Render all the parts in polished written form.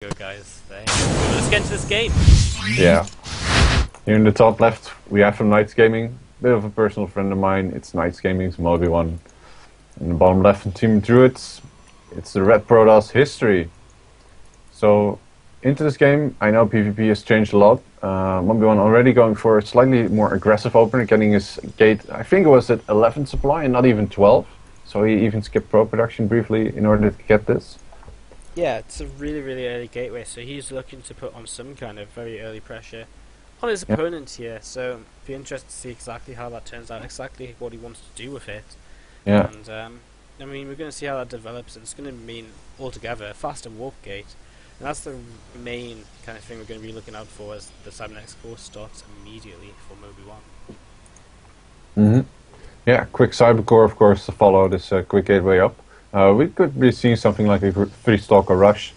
Go guys, let's get into this game. Yeah. Here in the top left we have from Knights Gaming, bit of a personal friend of mine. It's Knights Gaming's Mobywan. In the bottom left from Team Druidz, it's the Red Protoss histOry. So into this game, I know PvP has changed a lot. Mobywan already going for a slightly more aggressive opener, getting his gate, I think it was at 11 supply and not even 12. So he even skipped pro production briefly in order to get this. Yeah, it's a really early gateway, so he's looking to put on some kind of very early pressure on his opponent here, so it'll be interesting to see exactly how that turns out, exactly what he wants to do with it. Yeah. And I mean, we're going to see how that develops. It's going to mean altogether a faster warp gate, and that's the main kind of thing we're going to be looking out for as the Cybernetics course starts immediately for Mobywan. Yeah, quick cybercore of course to follow this quick gateway up. We could be seeing something like a 3-stalker rush,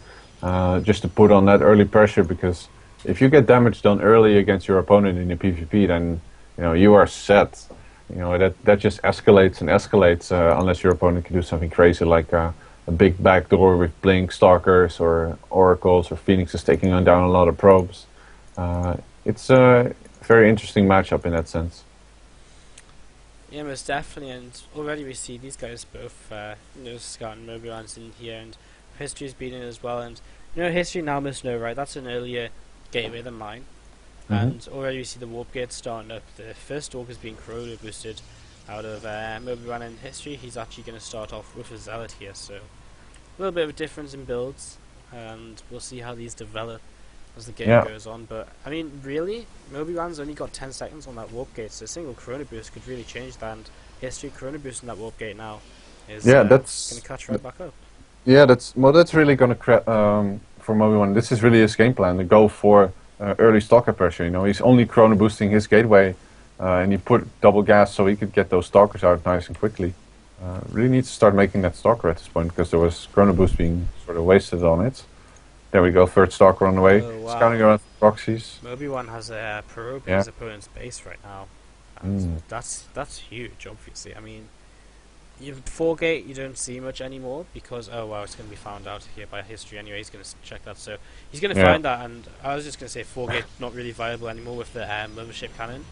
just to put on that early pressure, because if you get damage done early against your opponent in a PvP, then you are set. That just escalates and escalates unless your opponent can do something crazy like a big backdoor with blink stalkers or oracles or phoenixes taking down a lot of probes. It's a very interesting matchup in that sense. Yeah, most definitely, and already we see these guys both, Scott and Mobywan's in here, and histOry's been in as well, and histOry now must know, right, that's an earlier gateway than mine, and already we see the warp gate starting up. The first orc is being chrono boosted out of Mobywan and histOry. He's actually going to start off with a zealot here, so a little bit of a difference in builds, and we'll see how these develop as the game goes on. But I mean, really, Mobywan's only got 10 seconds on that warp gate, so a single chrono boost could really change that, and histOry chrono boosting that warp gate now is that's going to catch right back up. Yeah, that's really going to for Mobywan. This is really his game plan, to go for early stalker pressure. He's only chrono boosting his gateway, and he put double gas so he could get those stalkers out nice and quickly. Really needs to start making that stalker at this point, because there was chrono boost being sort of wasted on it. There we go, third stalker on the way. Oh, wow. Scouting around proxies. Mobywan has a probe in his opponent's base right now, and that's huge. Obviously, I mean, you 4-gate you don't see much anymore because it's going to be found out here by histOry anyway. He's going to check that, so he's going to find that. And I was just going to say 4-gate not really viable anymore with the mothership cannon,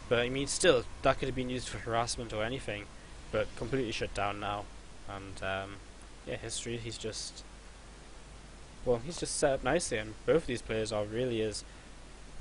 but I mean still that could have been used for harassment or anything, but completely shut down now. And histOry, he's just set up nicely, and both of these players are really, as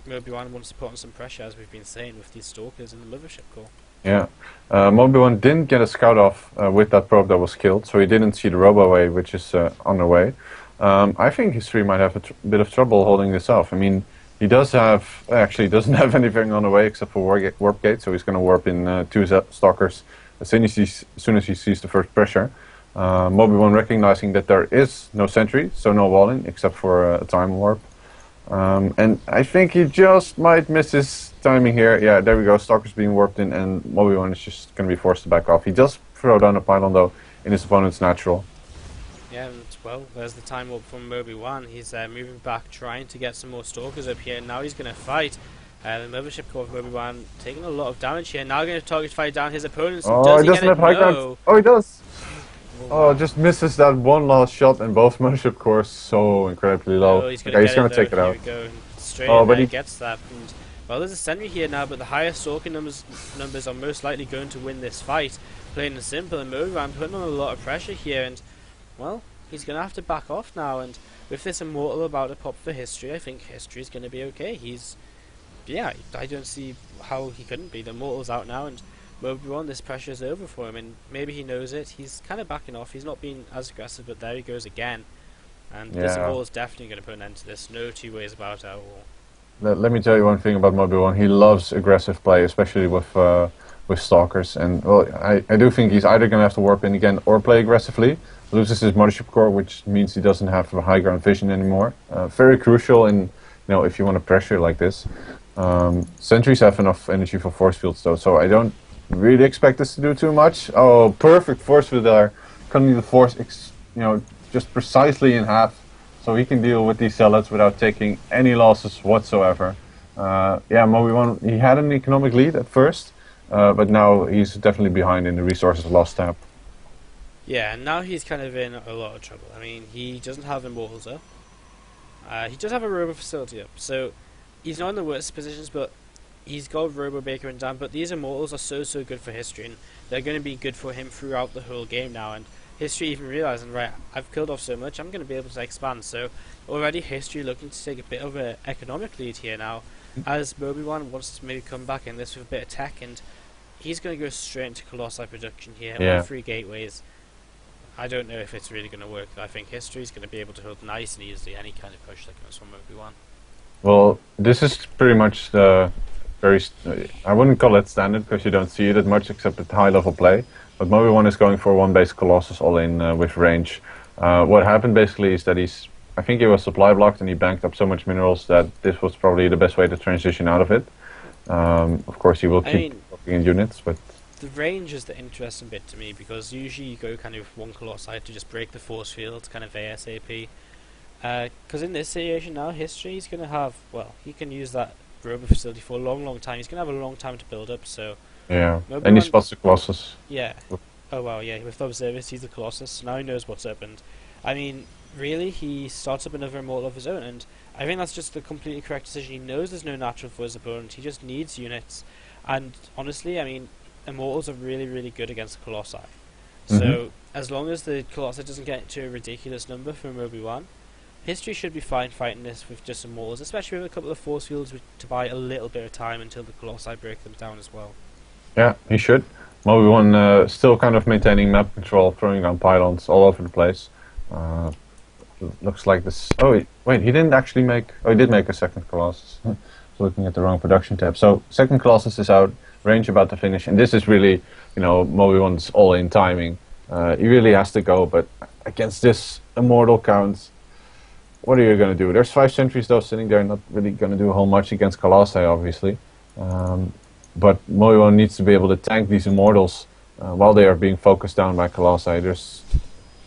Mobywan wants to put on some pressure, as we've been saying, with these stalkers in the mothership core. Yeah, Mobywan didn't get a scout off with that probe that was killed, so he didn't see the robo wave, which is on the way. I think histOry might have a bit of trouble holding this off. I mean, he doesn't have anything on the way except for warp gate, so he's going to warp in 2 stalkers as soon as he sees the first pressure. Mobywan recognizing that there is no sentry, so no walling except for a time warp. And I think he just might miss his timing here. Yeah, there we go, stalker's being warped in, and Mobywan is just going to be forced to back off. He does throw down a pylon though in his opponent's natural. Yeah, and well, there's the time warp from Mobywan. He's moving back, trying to get some more stalkers up here, and now he's going to fight. The mothership core of Mobywan taking a lot of damage here, now going to target fire down his opponents. Oh, he doesn't have high ground. Oh, he does! Oh, just misses that one last shot, and both mothership cores so incredibly low. Oh, he's going to take it out. Here we go. Straight in there, he gets that. And, well, there's a sentry here now, but the higher stalker numbers are most likely going to win this fight. Plain and simple, and Mobywan putting on a lot of pressure here, and, well, he's going to have to back off now. And with this Immortal about to pop for histOry, I think histOry's going to be okay. I don't see how he couldn't be. The Immortal's out now, and Mobywan, this pressure is over for him, and maybe he knows it. He's kind of backing off. He's not being as aggressive, but there he goes again. And this Immortal is definitely going to put an end to this. No two ways about it at all. Let me tell you one thing about Mobywan. He loves aggressive play, especially with stalkers. And well, I do think he's either going to have to warp in again or play aggressively. Loses his mothership core, which means he doesn't have high ground vision anymore. Very crucial in if you want to pressure like this. Sentries have enough energy for force fields though, so I don't really expect this to do too much. Oh, perfect force field there, cutting the force, just precisely in half, so he can deal with these zealots without taking any losses whatsoever. Mobywan, he had an economic lead at first, but now he's definitely behind in the resources lost tab. Yeah, and now he's kind of in a lot of trouble. I mean, he doesn't have Immortals up. He does have a robo facility up, so he's not in the worst positions, but he's got Robo Baker and Dan. But these immortals are so good for history, and they're going to be good for him throughout the whole game now. And history even realizing, right, I've killed off so much, I'm going to be able to expand. So already history looking to take a bit of an economic lead here now, as Mobywan wants to maybe come back in this with a bit of tech, and he's going to go straight into Colossi production here, all 3 gateways. I don't know if it's really going to work. I think history's going to be able to hold nice and easily any kind of push that comes from Mobywan. Well, this is pretty much the I wouldn't call it standard because you don't see it that much except at high level play. But Mobywan is going for 1 base Colossus all in with range. What happened basically is that I think he was supply blocked and he banked up so much minerals that this was probably the best way to transition out of it. Of course, he will keep working in units, but the range is the interesting bit to me, because usually you go kind of 1 Colossi to just break the force field kind of ASAP. Because in this situation now, history's going to have, well, he can use that robo facility for a long time. He's going to have a long time to build up, so yeah. And he spots the Colossus. Yeah. Oh well, yeah. With the observer, sees the Colossus. So now he knows what's up, and I mean, really, he starts up another immortal of his own, and I think that's just the completely correct decision. He knows there's no natural for his opponent. He just needs units, and honestly, I mean, immortals are really good against the Colossi. So as long as the Colossi doesn't get to a ridiculous number from Mobywan, history should be fine fighting this with just immortals, especially with a couple of force fields to buy a little bit of time until the Colossi break them down as well. Yeah, he should. Mobywan still kind of maintaining map control, throwing down pylons all over the place. Looks like this. Oh wait, he didn't actually make. Oh, he did make a second Colossus. Looking at the wrong production tab. So second Colossus is out, range about to finish, and this is really, Mobywan's all-in timing. He really has to go, but against this immortal count, what are you going to do? There's 5 sentries though sitting there, not really going to do a whole much against Colossi, obviously. But Mobywan needs to be able to tank these immortals while they are being focused down by Colossi. There's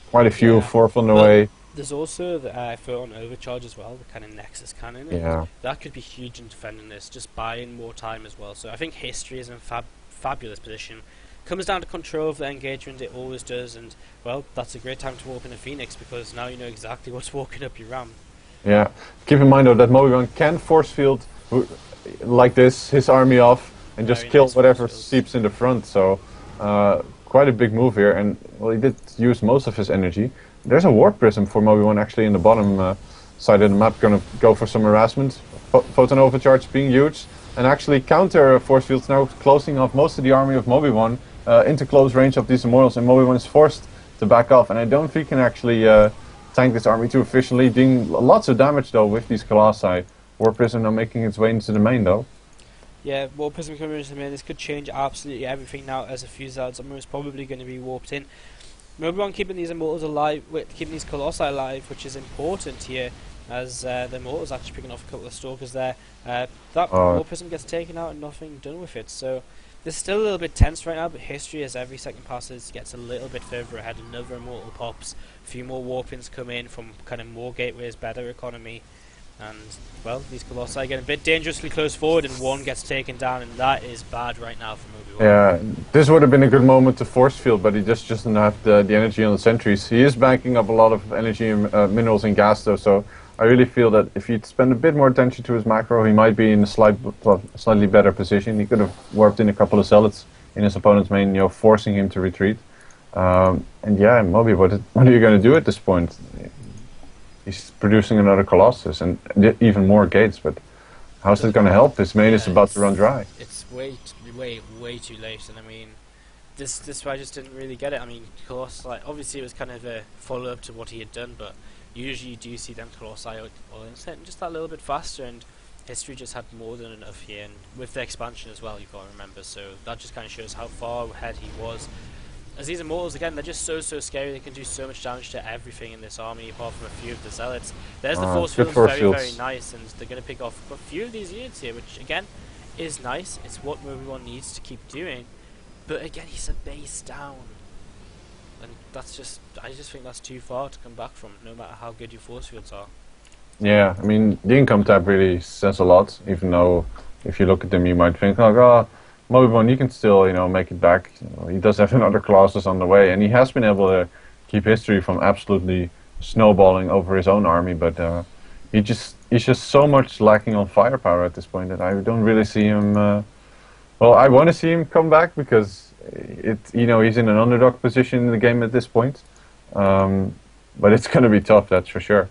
quite a few, 4th on the way. There's also the photon overcharge as well, the kind of Nexus cannon. Yeah. That could be huge in defending this, just buying more time as well. So I think history is in fabulous position. Comes down to control of the engagement, it always does, and well, that's a great time to warp in a Phoenix, because now you know exactly what's walking up your RAM. Yeah. Keep in mind though that Mobywan can force field like this, his army off, and just kill whatever seeps in the front. So quite a big move here, and well, he did use most of his energy. There's a warp prism for Mobywan actually in the bottom side of the map. Gonna go for some harassment. Photon overcharge being used, and actually counter force fields now closing off most of the army of Mobywan into close range of these immortals, and Mobywan is forced to back off. And I don't think he can actually tank this army too efficiently, doing lots of damage though with these Colossi. Warp prism now making its way into the main though. Yeah, Warp prism coming into the main. This could change absolutely everything now, as a few Zards are most probably going to be warped in. Mobywan keeping these immortals alive, keeping these Colossi alive, which is important here, as the immortals actually picking off a couple of stalkers there. That Warp prism gets taken out and nothing done with it. So this is still a little bit tense right now, but history, as every second passes, gets a little bit further ahead. Another immortal pops, a few more warpings come in from kind of more gateways, better economy. And, well, these Colossi get a bit dangerously close forward, and one gets taken down, and that is bad right now for Mobywan. Yeah, this would have been a good moment to force field, but he just doesn't have the energy on the sentries. He is banking up a lot of energy and minerals and gas though, so I really feel that if he'd spend a bit more attention to his macro, he might be in a slightly better position. He could have warped in a couple of zealots in his opponent's main, forcing him to retreat. And yeah, Moby, what are you going to do at this point? He's producing another Colossus and even more gates, but how's that going to help? His main is about to run dry. It's way too late, and I mean, this I just didn't really get it. I mean, Colossi, obviously it was kind of a follow-up to what he had done, but usually you do see them Colossi all in just that little bit faster, and history just had more than enough here, and with the expansion as well, you've got to remember, so that just kind of shows how far ahead he was. As these immortals, again, they're just so scary. They can do so much damage to everything in this army, apart from a few of the zealots. There's the force fields, very nice, and they're going to pick off a few of these units here, which again is nice. It's what Mobywan needs to keep doing, but again, he's a base down, and that's just, I just think that's too far to come back from, no matter how good your force fields are. Yeah, I mean, the income tab really says a lot, even though if you look at them, you might think like, oh, Mobywan, he can still, make it back. He does have another Colossus on the way, and he has been able to keep history from absolutely snowballing over his own army. But he's just so much lacking on firepower at this point that I don't really see him. Well, I want to see him come back because he's in an underdog position in the game at this point. But it's going to be tough, that's for sure.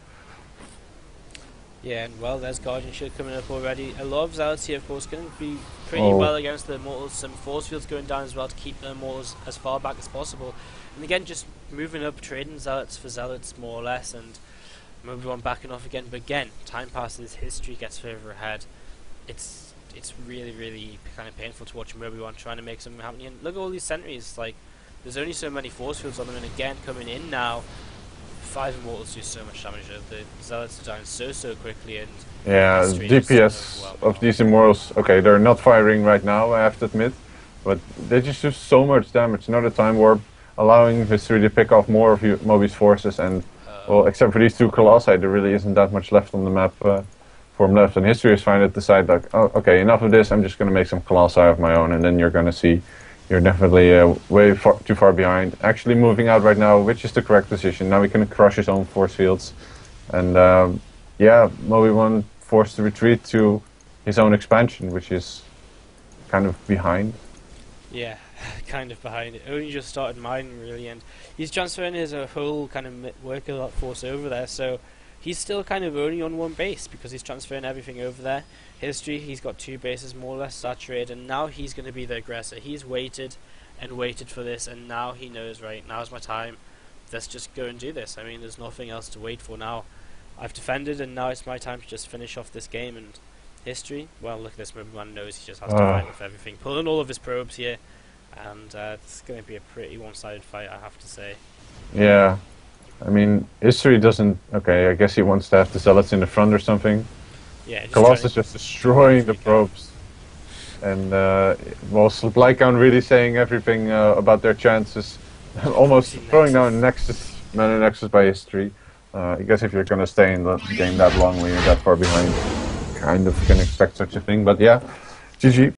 Yeah, and well, there's Guardian Shield coming up already. A lot of Zealots here, of course, going to be pretty well against the Immortals. Some Force Fields going down as well to keep the Immortals as far back as possible. And again, just moving up, trading Zealots for Zealots, more or less, and Mobywan backing off again. But again, time passes, history gets further ahead. It's really, really kind of painful to watch Mobywan trying to make something happen. And look at all these sentries. Like, there's only so many Force Fields on them, and again, coming in now, 5 Immortals do so much damage. The Zealots are down so quickly, and yeah, DPS of these Immortals, okay, they're not firing right now, I have to admit, but they just do so much damage. Another Time Warp, allowing history to pick off more of Moby's forces, and well, except for these 2 Colossi, there really isn't that much left on the map for him left, and history is fine to decide, like, oh, okay, enough of this, I'm just going to make some Colossi of my own, and then you're going to see you're definitely too far behind. Actually moving out right now, which is the correct decision. Now he can crush his own force fields. And yeah, Mobywan forced to retreat to his own expansion, which is kind of behind. Yeah, kind of behind. It only just started mining, really, and he's transferring his whole kind of worker force over there, so he's still kind of only on 1 base because he's transferring everything over there. History, he's got 2 bases more or less saturated, and now he's going to be the aggressor. He's waited and waited for this, and now he knows, right, now's my time. Let's just go and do this. I mean, there's nothing else to wait for now. I've defended, and now it's my time to just finish off this game. And history, well, look at this. Mobywan knows he just has to fight with everything. Pulling all of his probes here, and it's going to be a pretty one-sided fight, I have to say. Yeah. I mean, history doesn't... Okay, I guess he wants to have the Zealots in the front or something. Yeah, Colossus just destroying the probes. And, well, Supply Count really saying everything about their chances. Almost throwing down Nexus, Mana Nexus by history. I guess if you're going to stay in the game that long when you're that far behind, kind of can expect such a thing. But yeah, GG.